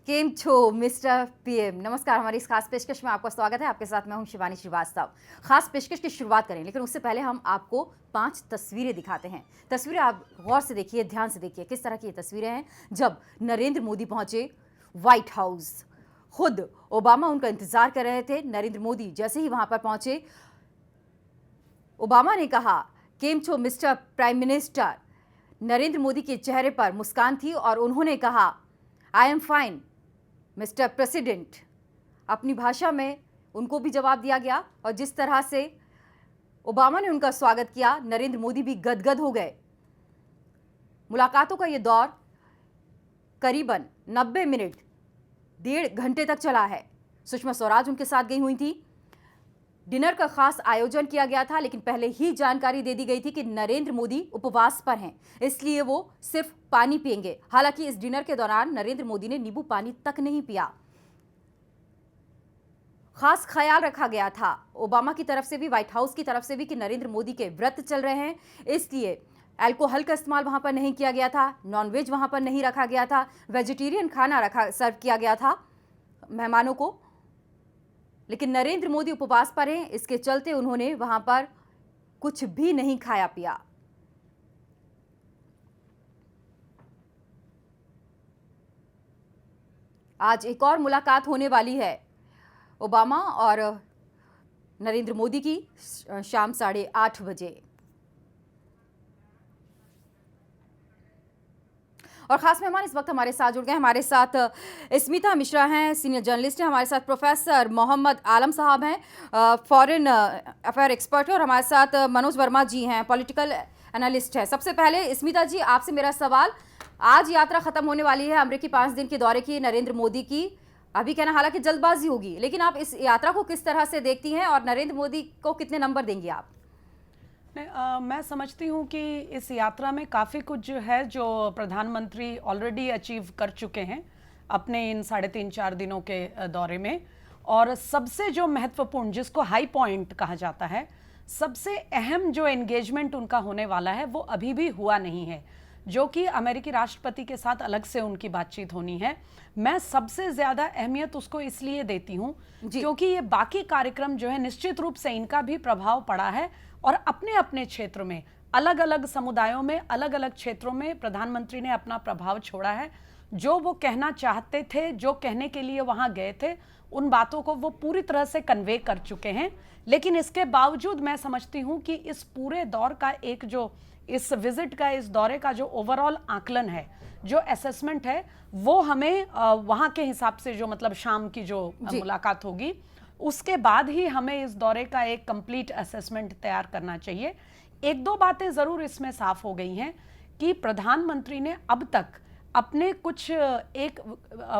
केम छो mister PM. नमस्कार, हमारी इस खास पेशकश में आपका स्वागत है। आपके साथ मैं हूं शिवानी श्रीवास्तव। खास पेशकश की शुरुआत करें, लेकिन उससे पहले हम आपको 5 तस्वीरें दिखाते हैं। तस्वीरें आप गौर से देखिए, ध्यान से देखिए किस तरह की ये तस्वीरें हैं। जब नरेंद्र मोदी पहुंचे व्हाइट हाउस, खुद ओबामा उनका इंतजार कर रहे थे। नरेंद्र मोदी जैसे ही वहां पर पहुंचे, ओबामा ने कहा, केम छो mister prime minister. Narendra Modi के चेहरे पर मुस्कान थी और उन्होंने कहा, I am fine mister president. अपनी भाषा में उनको भी जवाब दिया गया और जिस तरह से ओबामा ने उनका स्वागत किया, नरेंद्र मोदी भी गदगद हो गए। मुलाकातों का ये दौर करीबन 90 मिनट, 1.5 घंटे तक चला है। सुषमा स्वराज उनके साथ गई हुई थी। डिनर का खास आयोजन किया गया था, लेकिन पहले ही जानकारी दे दी गई थी कि नरेंद्र मोदी उपवास पर हैं, इसलिए वो सिर्फ पानी पिएंगे। हालांकि इस डिनर के दौरान नरेंद्र मोदी ने नींबू पानी तक नहीं पिया। खास ख्याल रखा गया था ओबामा की तरफ से भी, व्हाइट हाउस की तरफ से भी, कि नरेंद्र मोदी के व्रत चल रहे हैं, इसलिए अल्कोहल का इस्तेमाल वहां पर नहीं किया गया था, नॉनवेज वहां पर नहीं रखा गया था, वेजिटेरियन खाना सर्व किया गया था मेहमानों को। लेकिन नरेंद्र मोदी उपवास पर हैं, इसके चलते उन्होंने वहां पर कुछ भी नहीं खाया पिया। आज एक और मुलाकात होने वाली है ओबामा और नरेंद्र मोदी की, शाम 8:30 बजे। और खास मेहमान इस वक्त हमारे साथ जुड़ गए। हमारे साथ स्मिता मिश्रा हैं, सीनियर जर्नलिस्ट हैं। हमारे साथ प्रोफेसर मोहम्मद आलम साहब हैं, फॉरेन अफेयर एक्सपर्ट हैं। और हमारे साथ मनोज वर्मा जी हैं, पॉलिटिकल एनालिस्ट हैं। सबसे पहले स्मिता जी, आपसे मेरा सवाल, आज यात्रा खत्म होने वाली है अमेरिकी 5 दिन के दौरे की नरेंद्र मोदी की। अभी कहना हालांकि जल्दबाजी होगी, लेकिन आप इस यात्रा को किस तरह से देखती हैं और नरेंद्र मोदी को कितने नंबर देंगी आप? मैं समझती हूँ कि इस यात्रा में काफ़ी कुछ जो है, जो प्रधानमंत्री ऑलरेडी अचीव कर चुके हैं अपने इन 3.5-4 दिनों के दौरे में। और सबसे जो महत्वपूर्ण, जिसको हाई पॉइंट कहा जाता है, सबसे अहम जो एंगेजमेंट उनका होने वाला है वो अभी भी हुआ नहीं है, जो कि अमेरिकी राष्ट्रपति के साथ अलग से उनकी बातचीत होनी है। मैं सबसे ज़्यादा अहमियत उसको इसलिए देती हूँ क्योंकि ये बाकी कार्यक्रम जो है, निश्चित रूप से इनका भी प्रभाव पड़ा है और अपने अपने क्षेत्र में, अलग अलग समुदायों में, अलग अलग क्षेत्रों में प्रधानमंत्री ने अपना प्रभाव छोड़ा है। जो वो कहना चाहते थे, जो कहने के लिए वहाँ गए थे, उन बातों को वो पूरी तरह से कन्वे कर चुके हैं। लेकिन इसके बावजूद मैं समझती हूँ कि इस पूरे दौर का एक जो, इस विजिट का, इस दौरे का जो ओवरऑल आकलन है, जो असेसमेंट है, वो हमें वहाँ के हिसाब से, जो मतलब शाम की जो मुलाकात होगी, उसके बाद ही हमें इस दौरे का एक कंप्लीट असेसमेंट तैयार करना चाहिए। 1-2 बातें ज़रूर इसमें साफ हो गई हैं कि प्रधानमंत्री ने अब तक अपने कुछ एक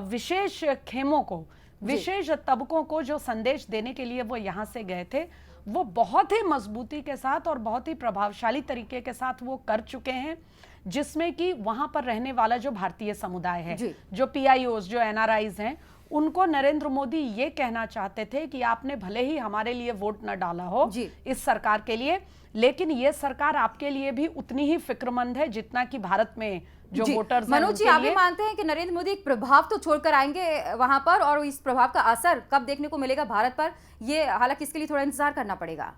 विशेष खेमों को, विशेष तबकों को जो संदेश देने के लिए वो यहाँ से गए थे, वो बहुत ही मजबूती के साथ और बहुत ही प्रभावशाली तरीके के साथ वो कर चुके हैं, जिसमें कि वहां पर रहने वाला जो भारतीय समुदाय है, जो PIOs, जो NRIs हैं, उनको नरेंद्र मोदी ये कहना चाहते थे कि आपने भले ही हमारे लिए वोट न डाला हो इस सरकार के लिए, लेकिन ये सरकार आपके लिए भी उतनी ही फिक्रमंद है जितना कि भारत में जो वोटर्स हैं। मनोज जी, आप भी मानते हैं कि नरेंद्र मोदी एक प्रभाव तो छोड़कर आएंगे वहां पर, और इस प्रभाव का असर कब देखने को मिलेगा भारत पर, ये हालांकि इसके लिए थोड़ा इंतजार करना पड़ेगा?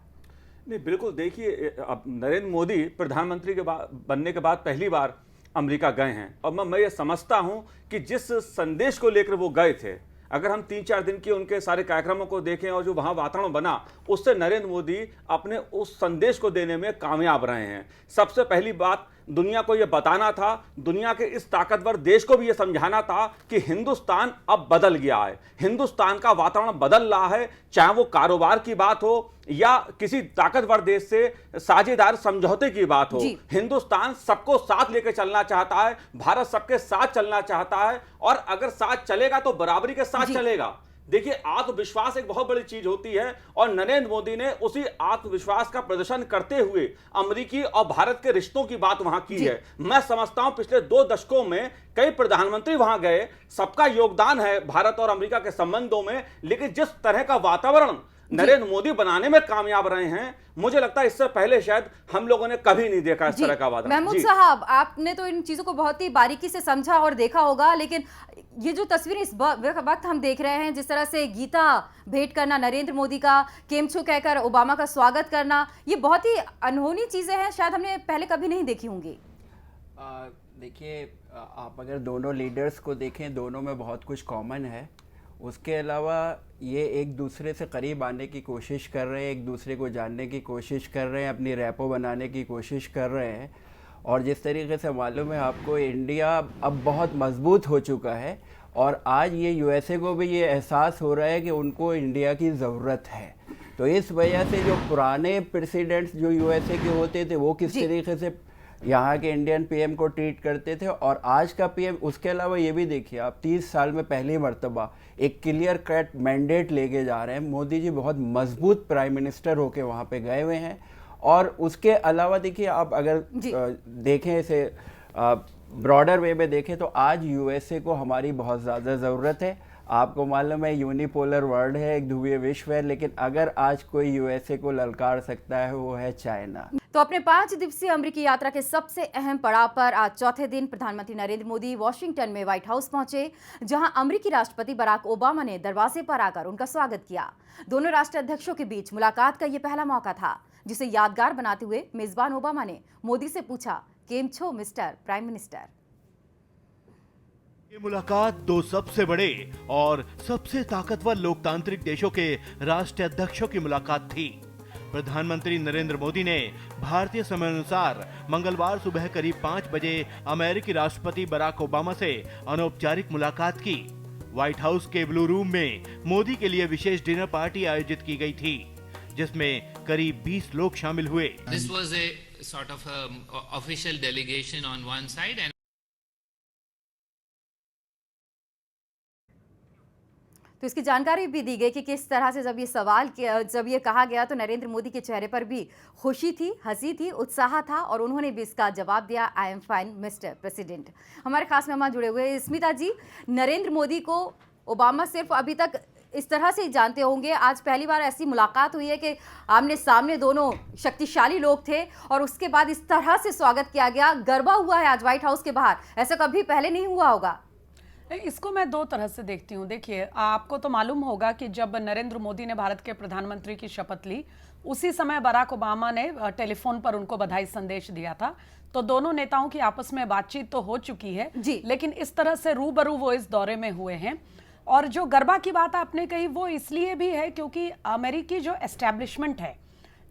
नहीं, बिल्कुल। देखिए, अब नरेंद्र मोदी प्रधानमंत्री के बनने के बाद पहली बार अमेरिका गए हैं और मैं ये समझता हूं कि जिस संदेश को लेकर वो गए थे, अगर हम 3-4 दिन के उनके सारे कार्यक्रमों को देखें और जो वहाँ वातावरण बना, उससे नरेंद्र मोदी अपने उस संदेश को देने में कामयाब रहे हैं। सबसे पहली बात, दुनिया को यह बताना था, दुनिया के इस ताकतवर देश को भी यह समझाना था कि हिंदुस्तान अब बदल गया है, हिंदुस्तान का वातावरण बदल रहा है। चाहे वो कारोबार की बात हो या किसी ताकतवर देश से साझेदार समझौते की बात हो, हिंदुस्तान सबको साथ लेकर चलना चाहता है, भारत सबके साथ चलना चाहता है, और अगर साथ चलेगा तो बराबरी के साथ चलेगा। देखिए, आत्मविश्वास एक बहुत बड़ी चीज होती है और नरेंद्र मोदी ने उसी आत्मविश्वास का प्रदर्शन करते हुए अमेरिकी और भारत के रिश्तों की बात वहां की है। मैं समझता हूं पिछले 2 दशकों में कई प्रधानमंत्री वहां गए, सबका योगदान है भारत और अमेरिका के संबंधों में, लेकिन जिस तरह का वातावरण नरेंद्र मोदी बनाने में कामयाब रहे हैं। मुझे लगता है इससे पहले शायद हम लोगों ने कभी नहीं देखा इस तरह का वादा। महमूद साहब, आपने तो इन चीजों को बहुत ही बारीकी से समझा और देखा होगा, लेकिन ये जो तस्वीरें इस वक्त हम देख रहे हैं, जिस तरह से गीता भेंट करना नरेंद्र मोदी का, केम छो कहकर ओबामा का स्वागत करना, ये बहुत ही अनहोनी चीजें हैं, शायद हमने पहले कभी नहीं देखी होंगी। देखिए, आप अगर दोनों लीडर्स को देखें, दोनों में बहुत कुछ कॉमन है। उसके अलावा ये एक दूसरे से करीब आने की कोशिश कर रहे हैं, एक दूसरे को जानने की कोशिश कर रहे हैं, अपनी रैपो बनाने की कोशिश कर रहे हैं। और जिस तरीके से मालूम है आपको, इंडिया अब बहुत मजबूत हो चुका है और आज ये यूएसए को भी ये एहसास हो रहा है कि उनको इंडिया की ज़रूरत है। तो इस वजह से जो पुराने प्रेसिडेंट्स जो यूएसए के होते थे वो किस तरीके से यहाँ के इंडियन पीएम को ट्रीट करते थे, और आज का पीएम, उसके अलावा ये भी देखिए आप, 30 साल में पहली मर्तबा एक क्लियर कट मैंडेट लेके जा रहे हैं। मोदी जी बहुत मजबूत प्राइम मिनिस्टर होके वहाँ पे गए हुए हैं। और उसके अलावा देखिए, आप अगर देखें इसे ब्रॉडर वे में देखें तो आज यूएसए को हमारी बहुत ज़्यादा ज़रूरत है। आपको मालूम है यूनिपोलर वर्ल्ड है, एक ध्रुवीय विश्व है, लेकिन अगर आज कोई यूएसए को ललकार सकता है वो है चाइना। तो अपने 5 दिवसीय अमेरिकी यात्रा के सबसे अहम पड़ाव पर आज चौथे दिन प्रधानमंत्री नरेंद्र मोदी वॉशिंगटन में व्हाइट हाउस पहुंचे, जहां अमेरिकी राष्ट्रपति बराक ओबामा ने दरवाजे पर आकर उनका स्वागत किया। दोनों राष्ट्राध्यक्षों के बीच मुलाकात का यह पहला मौका था, जिसे यादगार बनाते हुए मेजबान ओबामा ने मोदी से पूछा, केम छो मिस्टर प्राइम मिनिस्टर। ये मुलाकात दो सबसे बड़े और सबसे ताकतवर लोकतांत्रिक देशों के राष्ट्राध्यक्षों की मुलाकात थी। प्रधानमंत्री नरेंद्र मोदी ने भारतीय समय अनुसार मंगलवार सुबह करीब 5 बजे अमेरिकी राष्ट्रपति बराक ओबामा से अनौपचारिक मुलाकात की। व्हाइट हाउस के ब्लू रूम में मोदी के लिए विशेष डिनर पार्टी आयोजित की गई थी, जिसमें करीब 20 लोग शामिल हुए। This was a sort of official delegation on one side and तो इसकी जानकारी भी दी गई कि किस तरह से जब ये कहा गया तो नरेंद्र मोदी के चेहरे पर भी खुशी थी, हंसी थी, उत्साह था, और उन्होंने भी इसका जवाब दिया, I am fine mister president. हमारे खास मेहमान जुड़े हुए स्मिता जी, नरेंद्र मोदी को ओबामा सिर्फ अभी तक इस तरह से ही जानते होंगे, आज पहली बार ऐसी मुलाकात हुई है कि आमने सामने दोनों शक्तिशाली लोग थे और उसके बाद इस तरह से स्वागत किया गया, गरबा हुआ है आज व्हाइट हाउस के बाहर, ऐसा कभी पहले नहीं हुआ होगा। इसको मैं दो तरह से देखती हूँ। देखिए, आपको तो मालूम होगा कि जब नरेंद्र मोदी ने भारत के प्रधानमंत्री की शपथ ली, उसी समय बराक ओबामा ने टेलीफोन पर उनको बधाई संदेश दिया था। तो दोनों नेताओं की आपस में बातचीत तो हो चुकी है, लेकिन इस तरह से रूबरू वो इस दौरे में हुए हैं। और जो गरबा की बात आपने कही, वो इसलिए भी है क्योंकि अमेरिकी जो एस्टैब्लिशमेंट है,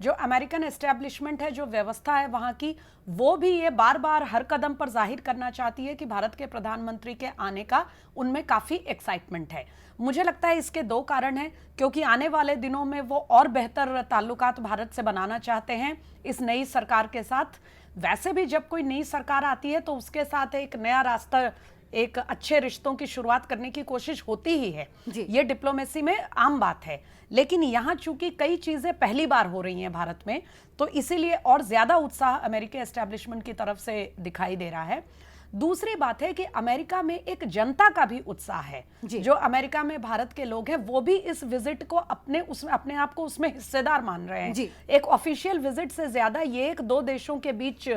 जो अमेरिकन एस्टैब्लिशमेंट है, जो व्यवस्था है वहाँ की, वो भी ये बार बार हर कदम पर जाहिर करना चाहती है कि भारत के प्रधानमंत्री के आने का उनमें काफ़ी एक्साइटमेंट है। मुझे लगता है इसके दो कारण हैं, क्योंकि आने वाले दिनों में वो और बेहतर ताल्लुकात भारत से बनाना चाहते हैं इस नई सरकार के साथ। वैसे भी जब कोई नई सरकार आती है तो उसके साथ एक नया रास्ता, एक अच्छे रिश्तों की शुरुआत करने की कोशिश होती ही है, ये डिप्लोमेसी में आम बात है। लेकिन यहाँ चूंकि कई चीजें पहली बार हो रही हैं भारत में, तो इसीलिए और ज्यादा उत्साह अमेरिकी एस्टैब्लिशमेंट की तरफ से दिखाई दे रहा है। दूसरी बात है कि अमेरिका में एक जनता का भी उत्साह है, जो अमेरिका में भारत के लोग हैं वो भी इस विजिट को अपने आप को उसमें हिस्सेदार मान रहे हैं। एक ऑफिशियल विजिट से ज्यादा ये एक दो देशों के बीच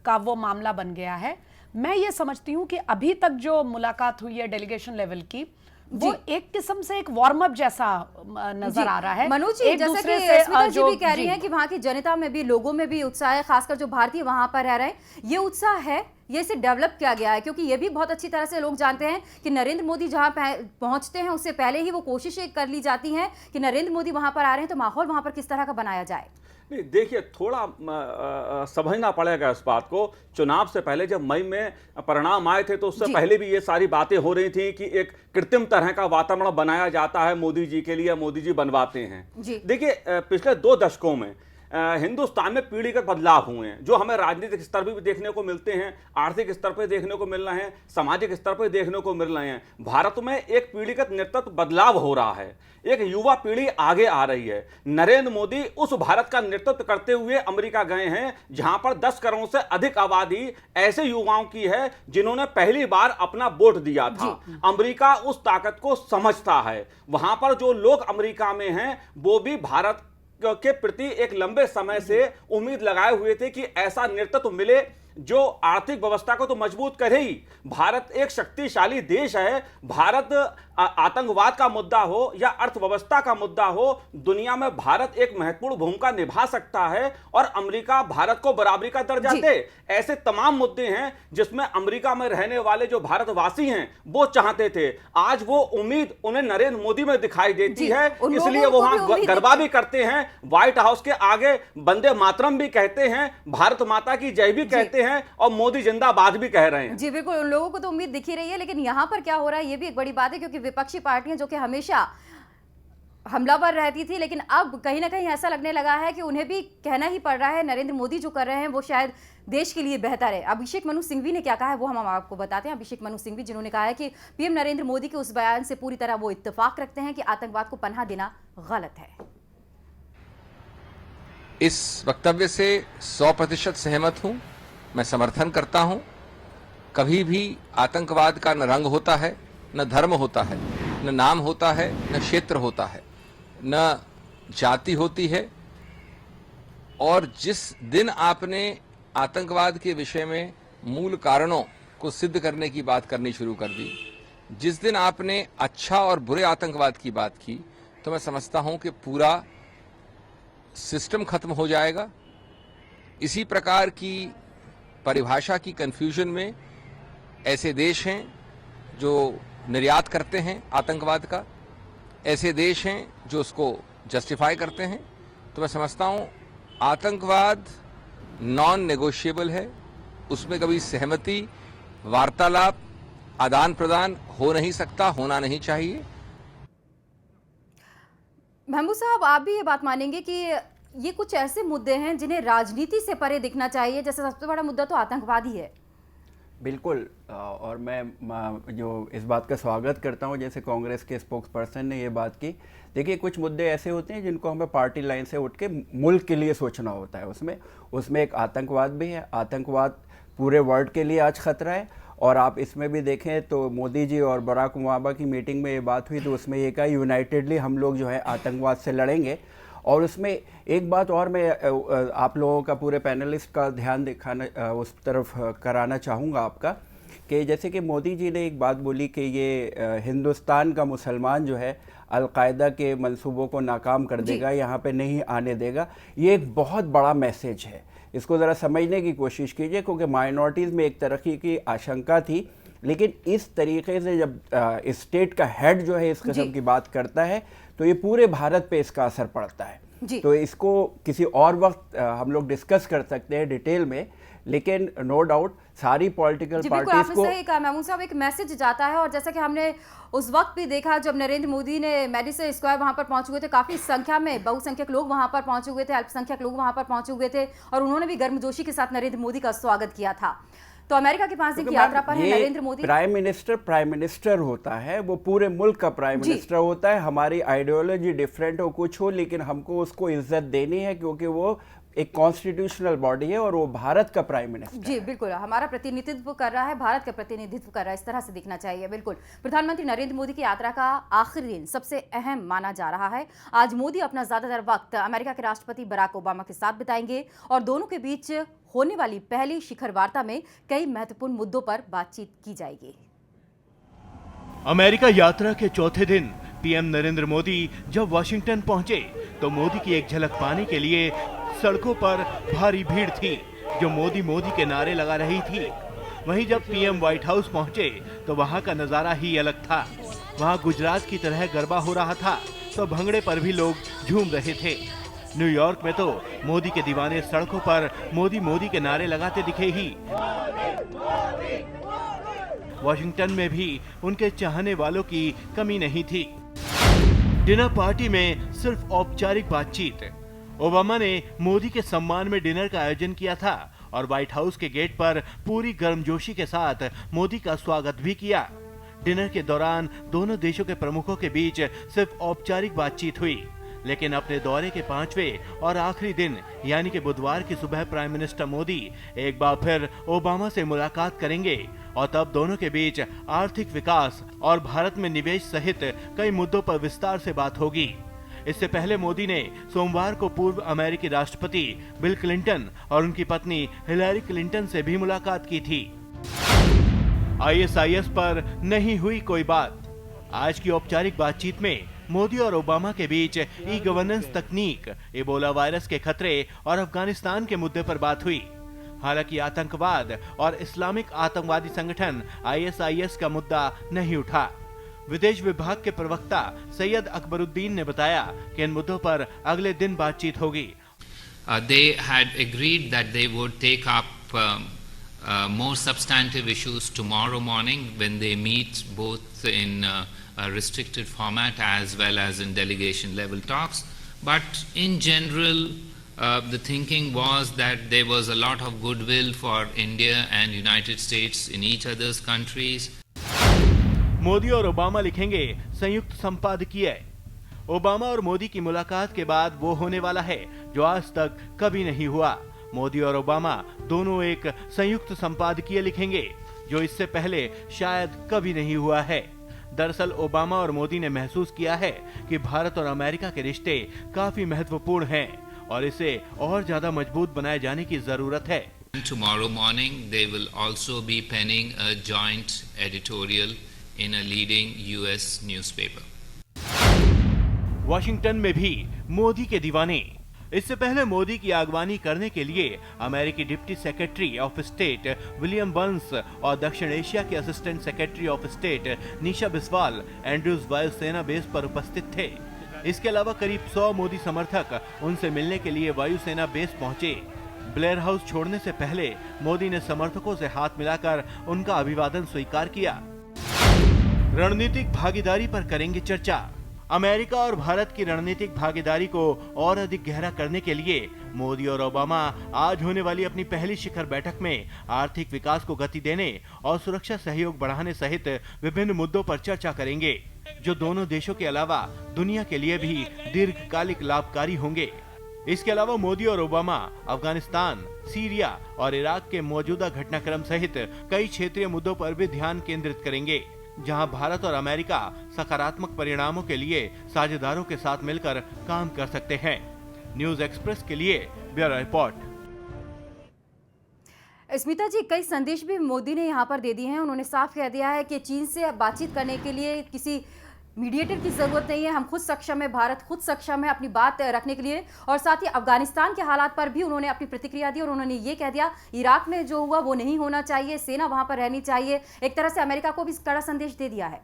का वो मामला बन गया है। मैं ये समझती हूँ कि अभी तक जो मुलाकात हुई है डेलीगेशन लेवल की, वो एक किस्म से एक वार्म अप जैसा नजर आ रहा है। मनोज जी, जैसा कि स्मिता जी भी कह रही हैं कि वहाँ की जनता में भी, लोगों में भी उत्साह है, खासकर जो भारतीय वहाँ पर रह रहे हैं, ये उत्साह है, ये इसे डेवलप किया गया है, क्योंकि ये भी बहुत अच्छी तरह से लोग जानते हैं कि नरेंद्र मोदी जहाँ पहुँचते हैं उससे पहले ही वो कोशिशें कर ली जाती हैं कि नरेंद्र मोदी वहाँ पर आ रहे हैं तो माहौल वहाँ पर किस तरह का बनाया जाए। नहीं, देखिए, थोड़ा समझना पड़ेगा इस बात को। चुनाव से पहले जब मई में परिणाम आए थे तो उससे पहले भी ये सारी बातें हो रही थी कि एक कृत्रिम तरह का वातावरण बनाया जाता है मोदी जी के लिए, मोदी जी बनवाते हैं। देखिए, पिछले 2 दशकों में हिंदुस्तान में पीढ़ीगत बदलाव हुए हैं, जो हमें राजनीतिक स्तर पर भी देखने को मिलते हैं, आर्थिक स्तर पर देखने को मिल रहे हैं, सामाजिक स्तर पर देखने को मिल रहे हैं। भारत में एक पीढ़ीगत नेतृत्व बदलाव हो रहा है, एक युवा पीढ़ी आगे आ रही है। नरेंद्र मोदी उस भारत का नेतृत्व करते हुए अमेरिका गए हैं, जहां पर 10 करोड़ से अधिक आबादी ऐसे युवाओं की है जिन्होंने पहली बार अपना वोट दिया था। अमेरिका उस ताकत को समझता है। वहां पर जो लोग अमेरिका में हैं वो भी भारत के प्रति एक लंबे समय से उम्मीद लगाए हुए थे कि ऐसा नेतृत्व मिले जो आर्थिक व्यवस्था को तो मजबूत करे ही। भारत एक शक्तिशाली देश है। भारत आतंकवाद का मुद्दा हो या अर्थव्यवस्था का मुद्दा हो, दुनिया में भारत एक महत्वपूर्ण भूमिका निभा सकता है और अमेरिका भारत को बराबरी का दर्जा दे। ऐसे तमाम मुद्दे हैं जिसमें अमेरिका में रहने वाले जो भारतवासी हैं वो चाहते थे। आज वो उम्मीद उन्हें नरेंद्र मोदी में दिखाई देती है, इसलिए वो वहां गरबा भी करते हैं, व्हाइट हाउस के आगे वंदे मातरम भी कहते हैं, भारत माता की जय भी कहते हैं और मोदी जिंदाबाद भी कह रहे हैं। जी बिल्कुल, उन लोगों को तो उम्मीद दिखी रही है, लेकिन यहाँ पर क्या हो रहा है ये भी एक बड़ी बात है, क्योंकि विपक्षी पार्टियां जो कि हमेशा हमलावर रहती थी, लेकिन अब कहीं ना कहीं ऐसा लगने लगा है कि उन्हें भी कहना ही पड़ रहा है नरेंद्र मोदी जो कर रहे हैं वो शायद देश के लिए बेहतर है। अभिषेक मनु सिंघवी ने क्या कहा है वो हम आपको बताते हैं। अभिषेक मनु सिंघवी जिन्होंने कहा है कि पीएम नरेंद्र मोदी के उस बयान से पूरी तरह वो इत्तेफाक रखते हैं कि आतंकवाद को पनाह देना गलत है। इस वक्तव्य से 100% सहमत हूं, मैं समर्थन करता हूं। कभी भी आतंकवाद का न रंग होता है, न धर्म होता है, न नाम होता है, न क्षेत्र होता है, न जाति होती है। और जिस दिन आपने आतंकवाद के विषय में मूल कारणों को सिद्ध करने की बात करनी शुरू कर दी, जिस दिन आपने अच्छा और बुरे आतंकवाद की बात की, तो मैं समझता हूं कि पूरा सिस्टम खत्म हो जाएगा। इसी प्रकार की परिभाषा की कंफ्यूजन में ऐसे देश हैं जो निर्यात करते हैं आतंकवाद का, ऐसे देश हैं जो उसको जस्टिफाई करते हैं। तो मैं समझता हूं आतंकवाद नॉन नेगोशिएबल है, उसमें कभी सहमति, वार्तालाप, आदान प्रदान हो नहीं सकता, होना नहीं चाहिए। महमूद साहब, आप भी ये बात मानेंगे कि ये कुछ ऐसे मुद्दे हैं जिन्हें राजनीति से परे दिखना चाहिए, जैसे सबसे बड़ा मुद्दा तो आतंकवाद ही है। बिल्कुल, और मैं जो इस बात का स्वागत करता हूं, जैसे कांग्रेस के स्पोक्स पर्सन ने ये बात की। देखिए, कुछ मुद्दे ऐसे होते हैं जिनको हमें पार्टी लाइन से उठ के मुल्क के लिए सोचना होता है। उसमें एक आतंकवाद भी है। आतंकवाद पूरे वर्ल्ड के लिए आज खतरा है। और आप इसमें भी देखें तो मोदी जी और बराक ओबामा की मीटिंग में ये बात हुई तो उसमें ये कहा यूनाइटेडली हम लोग जो है आतंकवाद से लड़ेंगे। और उसमें एक बात और मैं आप लोगों का, पूरे पैनलिस्ट का ध्यान दिखाना उस तरफ कराना चाहूँगा आपका, कि जैसे कि मोदी जी ने एक बात बोली कि ये हिंदुस्तान का मुसलमान जो है अलकायदा के मंसूबों को नाकाम कर देगा, यहाँ पे नहीं आने देगा। ये एक बहुत बड़ा मैसेज है, इसको ज़रा समझने की कोशिश कीजिए, क्योंकि माइनॉरिटीज़ में एक तरक्की की आशंका थी, लेकिन इस तरीके से जब स्टेट का हेड जो है इस किस्म की बात करता है तो ये पूरे भारत पे इसका असर पड़ता है। तो इसको किसी और वक्त हम लोग डिस्कस कर सकते हैं डिटेल में, लेकिन नो डाउट सारी पॉलिटिकल पार्टीज को सही कहा महमूद साहब, एक मैसेज जाता है। और जैसा कि हमने उस वक्त भी देखा जब नरेंद्र मोदी ने मेडिसन स्क्वायर वहां पर पहुंचे हुए थे, काफी संख्या में बहुसंख्यक लोग वहां पर पहुंचे हुए थे, अल्पसंख्यक लोग वहां पर पहुंचे हुए थे, और उन्होंने भी गर्मजोशी के साथ नरेंद्र मोदी का स्वागत किया था। तो अमेरिका की 5 दिन की यात्रा पर है नरेंद्र मोदी। प्राइम मिनिस्टर होता है, वो पूरे मुल्क का प्राइम मिनिस्टर होता है। हमारी आइडियोलॉजी डिफरेंट हो, कुछ हो, लेकिन हमको उसको इज्जत देनी है, क्योंकि वो एक कॉन्स्टिट्यूशनल बॉडी है और वो भारत का प्राइम मिनिस्टर जी बिल्कुल, हमारा प्रतिनिधित्व कर रहा है, भारत का प्रतिनिधित्व कर रहा है, इस तरह से दिखना चाहिए। बिल्कुल, प्रधानमंत्री नरेंद्र मोदी की यात्रा का आखिरी दिन सबसे अहम माना जा रहा है। आज मोदी अपना ज्यादातर वक्त अमेरिका के राष्ट्रपति बराक ओबामा के साथ बिताएंगे और दोनों के बीच होने वाली पहली शिखर वार्ता में कई महत्वपूर्ण मुद्दों पर बातचीत की जाएगी। अमेरिका यात्रा के चौथे दिन पीएम नरेंद्र मोदी जब वॉशिंगटन पहुंचे तो मोदी की एक झलक पाने के लिए सड़कों पर भारी भीड़ थी जो मोदी मोदी के नारे लगा रही थी। वहीं जब पीएम व्हाइट हाउस पहुंचे तो वहां का नजारा ही अलग था। वहां गुजरात की तरह गरबा हो रहा था तो भंगड़े पर भी लोग झूम रहे थे। न्यूयॉर्क में तो मोदी के दीवाने सड़कों पर मोदी मोदी के नारे लगाते दिखे ही। वॉशिंगटन में भी उनके चाहने वालों की कमी नहीं थी। डिनर पार्टी में सिर्फ औपचारिक बातचीत ओबामा ने मोदी के सम्मान में डिनर का आयोजन किया था और व्हाइट हाउस के गेट पर पूरी गर्मजोशी के साथ मोदी का स्वागत भी किया। डिनर के दौरान दोनों देशों के प्रमुखों के बीच सिर्फ औपचारिक बातचीत हुई, लेकिन अपने दौरे के 5वें और आखिरी दिन यानी कि बुधवार की सुबह प्राइम मिनिस्टर मोदी एक बार फिर ओबामा से मुलाकात करेंगे और तब दोनों के बीच आर्थिक विकास और भारत में निवेश सहित कई मुद्दों पर विस्तार से बात होगी। इससे पहले मोदी ने सोमवार को पूर्व अमेरिकी राष्ट्रपति बिल क्लिंटन और उनकी पत्नी हिलैरी क्लिंटन से भी मुलाकात की थी। ISIS पर नहीं हुई कोई बात। आज की औपचारिक बातचीत में मोदी और ओबामा के बीच ई गवर्नेंस तकनीक, इबोला वायरस के खतरे और अफगानिस्तान के मुद्दे पर बात हुई। हालांकि आतंकवाद और इस्लामिक आतंकवादी संगठन ISIS का मुद्दा नहीं उठा। विदेश विभाग के प्रवक्ता सैयद अकबरुद्दीन ने बताया कि इन मुद्दों पर अगले दिन बातचीत होगी। They had agreed that they would take up more substantive issues tomorrow morning when they meet both in a restricted format as well as in delegation level talks. But in general, the thinking was that there was a lot of goodwill for India and United States in each other's countries. Modi और Obama लिखेंगे संयुक्त संपादकीय। Obama और मोदी की मुलाकात के बाद वो होने वाला है जो आज तक कभी नहीं हुआ। मोदी और ओबामा दोनों एक संयुक्त संपादकीय लिखेंगे जो इससे पहले शायद कभी नहीं हुआ है। दरअसल ओबामा और मोदी ने महसूस किया है कि भारत और अमेरिका के रिश्ते काफी महत्वपूर्ण हैं और इसे और ज्यादा मजबूत बनाए जाने की जरूरत है। Tomorrow morning they will also be penning a joint editorial in a leading US newspaper. Washington में भी मोदी के दीवाने। इससे पहले मोदी की अगवानी करने के लिए अमेरिकी deputy secretary of state William Burns और दक्षिण एशिया के assistant secretary of state Nisha Biswal Andrews वायुसेना बेस पर उपस्थित थे। इसके अलावा करीब 100 मोदी समर्थक उनसे मिलने के लिए वायुसेना बेस पहुंचे। ब्लेयर हाउस छोड़ने से पहले मोदी ने समर्थकों से हाथ मिलाकर उनका अभिवादन स्वीकार किया। रणनीतिक भागीदारी पर करेंगे चर्चा। अमेरिका और भारत की रणनीतिक भागीदारी को और अधिक गहरा करने के लिए मोदी और ओबामा आज होने वाली अपनी पहली शिखर बैठक में आर्थिक विकास को गति देने और सुरक्षा सहयोग बढ़ाने सहित विभिन्न मुद्दों पर चर्चा करेंगे, जो दोनों देशों के अलावा दुनिया के लिए भी दीर्घकालिक लाभकारी होंगे। इसके अलावा मोदी और ओबामा अफगानिस्तान, सीरिया और इराक के मौजूदा घटनाक्रम सहित कई क्षेत्रीय मुद्दों पर भी ध्यान केंद्रित करेंगे, जहां भारत और अमेरिका सकारात्मक परिणामों के लिए साझेदारों के साथ मिलकर काम कर सकते हैं। न्यूज एक्सप्रेस के लिए ब्यूरो रिपोर्ट। स्मिता जी, कई संदेश भी मोदी ने यहाँ पर दे दिए हैं। उन्होंने साफ कह दिया है कि चीन से बातचीत करने के लिए किसी मीडिएटर की जरूरत नहीं है, हम खुद सक्षम है, भारत खुद सक्षम है अपनी बात रखने के लिए। और साथ ही अफगानिस्तान के हालात पर भी उन्होंने अपनी प्रतिक्रिया दी और उन्होंने ये कह दिया इराक में जो हुआ वो नहीं होना चाहिए, सेना वहां पर रहनी चाहिए। एक तरह से अमेरिका को भी कड़ा संदेश दे दिया है।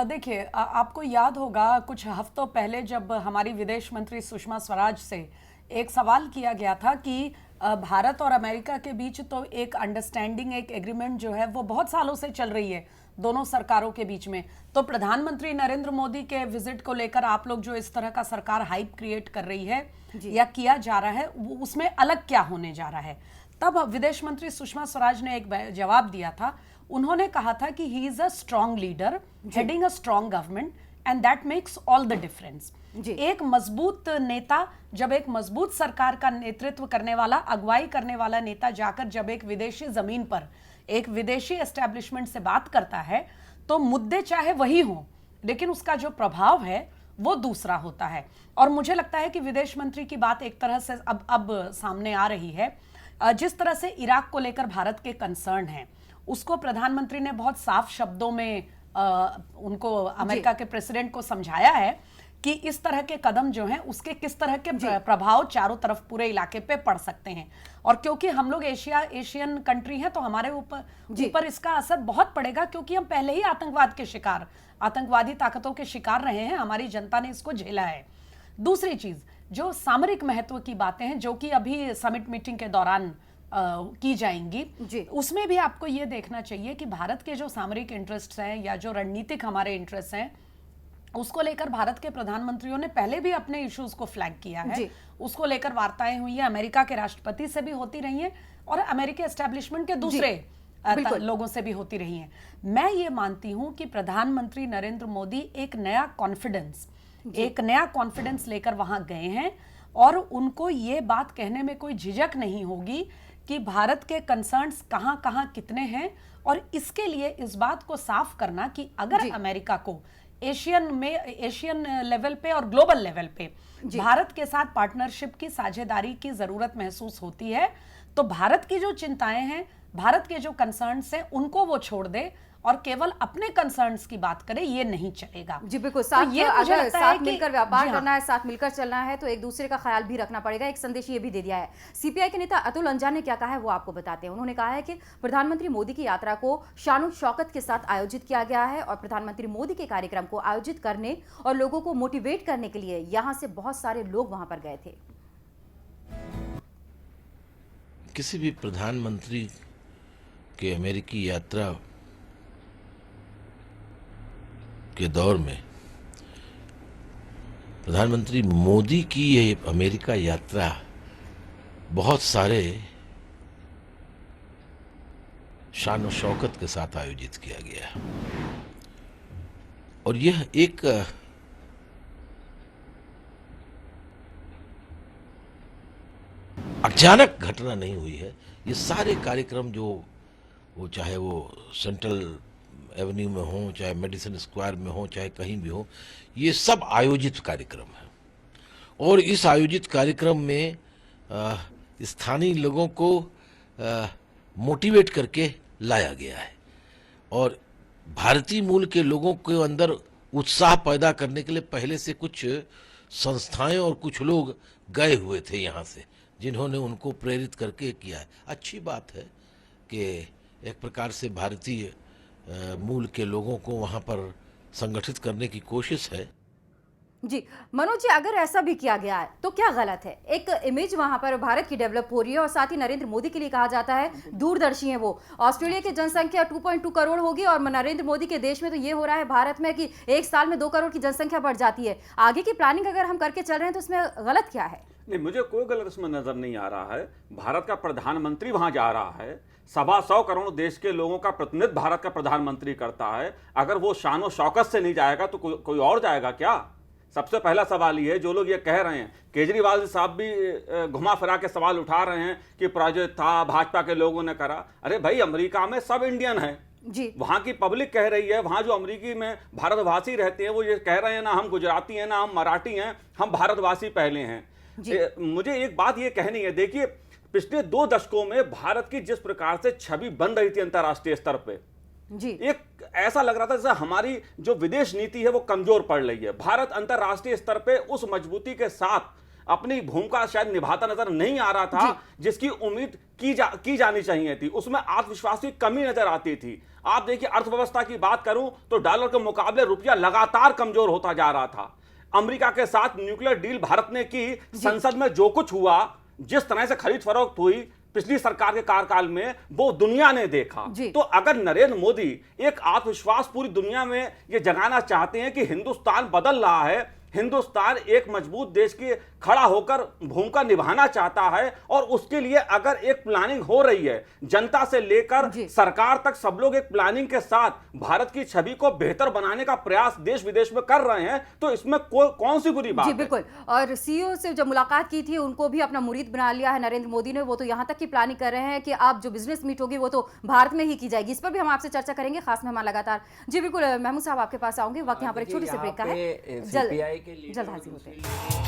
देखिए, आपको याद होगा कुछ हफ्तों पहले जब हमारी विदेश मंत्री सुषमा स्वराज से एक सवाल किया गया था कि भारत और अमेरिका के बीच तो एक अंडरस्टैंडिंग, एक एग्रीमेंट जो है वो बहुत सालों से चल रही है दोनों सरकारों के बीच में, तो प्रधानमंत्री नरेंद्र मोदी के विजिट को लेकर आप लोग जो इस तरह का सरकार हाइप क्रिएट कर रही है या किया जा रहा है, उसमें अलग क्या होने जा रहा है। तब विदेश मंत्री सुषमा स्वराज ने एक जवाब दिया था। उन्होंने कहा था कि he is a strong leader heading a strong government and that makes all the difference. एक मजबूत नेता, जब एक मजबूत सरकार का नेतृत्व करने वाला, अगुवाई करने वाला नेता जाकर जब एक विदेशी जमीन पर एक विदेशी एस्टेब्लिशमेंट से बात करता है तो मुद्दे चाहे वही हों, लेकिन उसका जो प्रभाव है वो दूसरा होता है। और मुझे लगता है कि विदेश मंत्री की बात एक तरह से अब सामने आ रही है। जिस तरह से इराक को लेकर भारत के कंसर्न है, उसको प्रधानमंत्री ने बहुत साफ शब्दों में उनको, अमेरिका के प्रेसिडेंट को समझाया है कि इस तरह के कदम जो हैं उसके किस तरह के प्रभाव चारों तरफ पूरे इलाके पे पड़ सकते हैं। और क्योंकि हम लोग एशियन कंट्री हैं तो हमारे ऊपर इसका असर बहुत पड़ेगा, क्योंकि हम पहले ही आतंकवाद के शिकार, आतंकवादी ताकतों के शिकार रहे हैं, हमारी जनता ने इसको झेला है। दूसरी चीज जो सामरिक महत्व की बातें हैं, जो कि अभी समिट मीटिंग के दौरान की जाएंगी, उसमें भी आपको ये देखना चाहिए कि भारत के जो सामरिक इंटरेस्ट हैं या जो रणनीतिक हमारे इंटरेस्ट हैं उसको लेकर भारत के प्रधानमंत्रियों ने पहले भी अपने इश्यूज को फ्लैग किया है। जी। उसको लेकर वार्ताएं हुई है, अमेरिका के राष्ट्रपति से भी होती रही हैं और अमेरिकी एस्टेब्लिशमेंट के दूसरे लोगों से भी होती रही हैं। मैं ये मानती हूं कि प्रधानमंत्री नरेंद्र मोदी एक नया कॉन्फिडेंस लेकर वहां गए हैं और उनको ये बात कहने में कोई झिझक नहीं होगी कि भारत के कंसर्न्स कहां कितने हैं, और इसके लिए इस बात को साफ करना कि अगर अमेरिका को एशियन लेवल पे और ग्लोबल लेवल पे भारत के साथ पार्टनरशिप की, साझेदारी की जरूरत महसूस होती है, तो भारत की जो चिंताएं हैं, भारत के जो कंसर्न्स हैं, उनको वो छोड़ दे और केवल अपने कंसर्न्स की बात करे, ये नहीं चलेगा। जी बिल्कुल, साथ तो ये मुझे अगर लगता है साथ कि- मिलकर व्यापार जी हाँ। करना है, साथ मिलकर चलना है, तो एक दूसरे का ख्याल भी रखना पड़ेगा। एक संदेश ये भी दे दिया है। सीपीआई के नेता अतुल अंजान ने क्या कहा है वो आपको बताते हैं। उन्होंने कहा है कि प्रधानमंत्री मोदी की यात्रा को शान शौकत के साथ आयोजित किया गया है और प्रधानमंत्री मोदी के कार्यक्रम को आयोजित करने और लोगों को मोटिवेट करने के लिए यहाँ से बहुत सारे लोग वहां पर गए थे। किसी भी प्रधानमंत्री के अमेरिकी यात्रा के दौर में प्रधानमंत्री मोदी की ये अमेरिका यात्रा बहुत सारे शान और शौकत के साथ आयोजित किया गया और यह एक अचानक घटना नहीं हुई है। ये सारे कार्यक्रम जो वो चाहे वो सेंट्रल एवेन्यू में हो, चाहे मेडिसन स्क्वायर में हो, चाहे कहीं भी हो, ये सब आयोजित कार्यक्रम है और इस आयोजित कार्यक्रम में स्थानीय लोगों को मोटिवेट करके लाया गया है और भारतीय मूल के लोगों के अंदर उत्साह पैदा करने के लिए पहले से कुछ संस्थाएं और कुछ लोग गए हुए थे यहाँ से, जिन्होंने उनको प्रेरित करके किया है। अच्छी बात है कि एक प्रकार से भारतीय मूल के लोगों को वहाँ पर संगठित करने की कोशिश है। जी मनोज जी, अगर ऐसा भी किया गया है तो क्या गलत है? एक इमेज वहां पर भारत की डेवलप हो रही है और साथ ही नरेंद्र मोदी के लिए कहा जाता है दूरदर्शी है वो। ऑस्ट्रेलिया की जनसंख्या 2.2 करोड़ होगी और नरेंद्र मोदी के देश में तो ये हो रहा है भारत में कि एक साल में 2 करोड़ की जनसंख्या बढ़ जाती है। आगे की प्लानिंग अगर हम करके चल रहे हैं तो इसमें गलत क्या है? नहीं, मुझे कोई गलत इसमें नजर नहीं आ रहा है। भारत का प्रधानमंत्री वहां जा रहा है, 125 करोड़ देश के लोगों का प्रतिनिधित्व भारत का प्रधानमंत्री करता है। अगर वो शान और शौकत से नहीं जाएगा तो कोई और जाएगा क्या? सबसे पहला सवाल ये है, जो लोग ये कह रहे हैं, केजरीवाल साहब भी घुमा फिरा के सवाल उठा रहे हैं कि प्रायोजित था, भाजपा के लोगों ने करा। अरे भाई, अमेरिका में सब इंडियन है जी। वहां की पब्लिक कह रही है, वहां जो अमेरिकी में भारतवासी रहते हैं वो ये कह रहे हैं ना हम गुजराती हैं, ना हम मराठी हैं, हम भारतवासी पहले हैं। मुझे एक बात ये कहनी है, देखिए पिछले 2 दशकों में भारत की जिस प्रकार से छवि बन रही थी अंतर्राष्ट्रीय स्तर पे जी, एक ऐसा लग रहा था जैसे हमारी जो विदेश नीति है वो कमजोर पड़ रही है। भारत अंतर्राष्ट्रीय स्तर पे उस मजबूती के साथ अपनी भूमिका शायद निभाता नजर नहीं आ रहा था जिसकी उम्मीद की जानी चाहिए थी। उसमें आत्मविश्वास की कमी नजर आती थी। आप देखिए, अर्थव्यवस्था की बात करूं तो डॉलर के मुकाबले रुपया लगातार कमजोर होता जा रहा था। अमेरिका के साथ न्यूक्लियर डील भारत ने की, संसद में जो कुछ हुआ, जिस तरह से खरीद फरोख्त हुई पिछली सरकार के कार्यकाल में, वो दुनिया ने देखा। तो अगर नरेंद्र मोदी एक आत्मविश्वास पूरी दुनिया में ये जगाना चाहते हैं कि हिंदुस्तान बदल रहा है, हिंदुस्तान एक मजबूत देश की खड़ा होकर भूमिका निभाना चाहता है, और उसके लिए अगर एक प्लानिंग हो रही है, जनता से लेकर सरकार तक सब लोग एक प्लानिंग के साथ भारत की छवि को बेहतर बनाने का प्रयास देश विदेश में कर रहे हैं, तो इसमें कौन सी बुरी बात है? बिल्कुल। और सीईओ से जब मुलाकात की थी उनको भी अपना मुरीद बना लिया है नरेंद्र मोदी ने। वो तो यहाँ तक की प्लानिंग कर रहे हैं कि आप जो बिजनेस मीट होगी वो तो भारत में ही की जाएगी। इस पर भी हम आपसे चर्चा करेंगे, खास मेहमान लगातार। जी बिल्कुल, महमूद साहब आपके पास आऊंगे। वक्त यहाँ पर एक छोटी सी ब्रेक का है, जल्द हाजिर होते हैं।